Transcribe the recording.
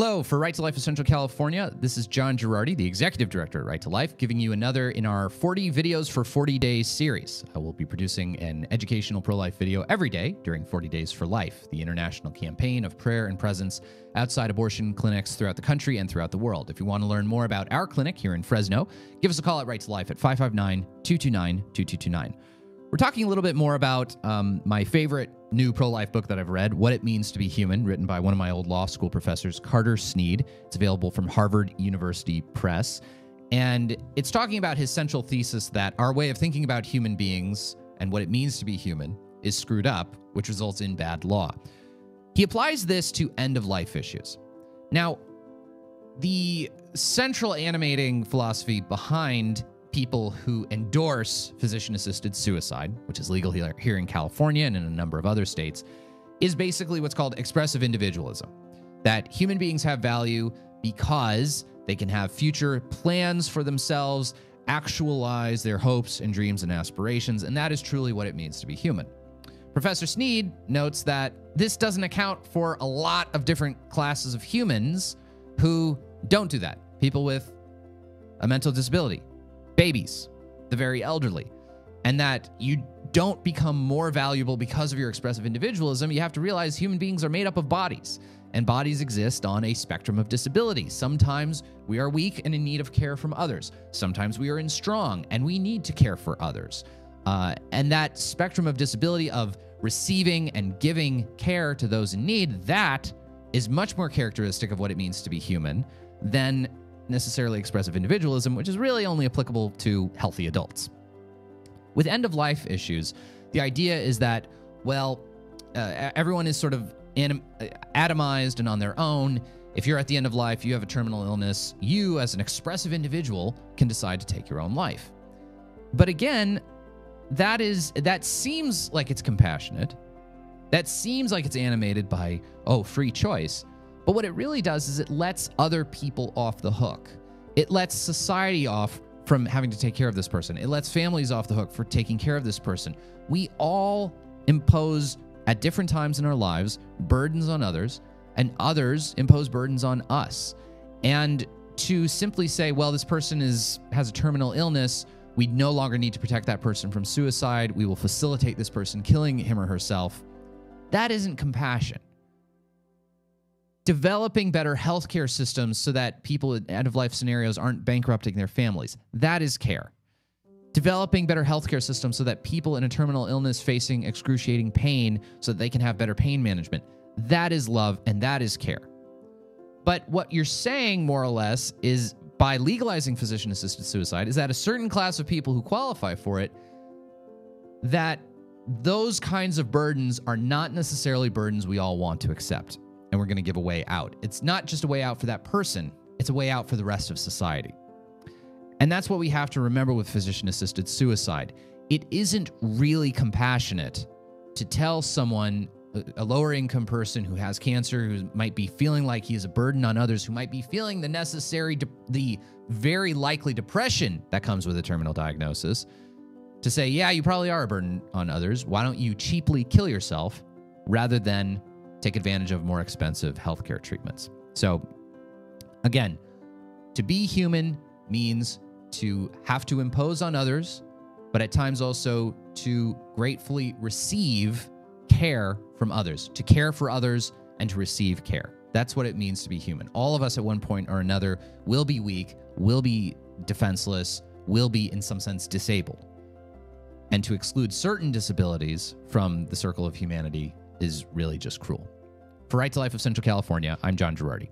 Hello, for Right to Life of Central California, this is John Girardi, the Executive Director at Right to Life, giving you another in our 40 Videos for 40 Days series. I will be producing an educational pro-life video every day during 40 Days for Life, the international campaign of prayer and presence outside abortion clinics throughout the country and throughout the world. If you want to learn more about our clinic here in Fresno, give us a call at Right to Life at 559-229-2229. We're talking a little bit more about my favorite new pro-life book that I've read, What It Means to Be Human, written by one of my old law school professors, Carter Snead. It's available from Harvard University Press. And it's talking about his central thesis that our way of thinking about human beings and what it means to be human is screwed up, which results in bad law. He applies this to end-of-life issues. Now, the central animating philosophy behind people who endorse physician-assisted suicide, which is legal here in California and in a number of other states, is basically what's called expressive individualism. That human beings have value because they can have future plans for themselves, actualize their hopes and dreams and aspirations, and that is truly what it means to be human. Professor Snead notes that this doesn't account for a lot of different classes of humans who don't do that. People with a mental disability, babies, the very elderly, and that you don't become more valuable because of your expressive individualism. You have to realize human beings are made up of bodies, and bodies exist on a spectrum of disability. Sometimes we are weak and in need of care from others. Sometimes we are strong and we need to care for others. And that spectrum of disability of receiving and giving care to those in need, that is much more characteristic of what it means to be human than necessarily expressive individualism, which is really only applicable to healthy adults. With end-of-life issues, the idea is that, well, everyone is sort of atomized and on their own. If you're at the end of life, you have a terminal illness, you as an expressive individual can decide to take your own life. But again, that seems like it's compassionate. That seems like it's animated by, oh, free choice. But what it really does is it lets other people off the hook. It lets society off from having to take care of this person. It lets families off the hook for taking care of this person. We all impose, at different times in our lives, burdens on others, and others impose burdens on us. And to simply say, well, this person has a terminal illness, we no longer need to protect that person from suicide, we will facilitate this person killing him or herself, that isn't compassion. Developing better healthcare systems so that people in end-of-life scenarios aren't bankrupting their families, that is care. Developing better healthcare systems so that people in a terminal illness facing excruciating pain so that they can have better pain management, that is love and that is care. But what you're saying, more or less, is by legalizing physician-assisted suicide, is that a certain class of people who qualify for it, that those kinds of burdens are not necessarily burdens we all want to accept. And we're going to give a way out. It's not just a way out for that person, it's a way out for the rest of society. And that's what we have to remember with physician-assisted suicide. It isn't really compassionate to tell someone, a lower-income person who has cancer, who might be feeling like he is a burden on others, who might be feeling the very likely depression that comes with a terminal diagnosis, to say, yeah, you probably are a burden on others. Why don't you cheaply kill yourself rather than take advantage of more expensive healthcare treatments? So again, to be human means to have to impose on others, but at times also to gratefully receive care from others, to care for others and to receive care. That's what it means to be human. All of us at one point or another will be weak, will be defenseless, will be in some sense disabled. And to exclude certain disabilities from the circle of humanity is really just cruel. For Right to Life of Central California, I'm John Girardi.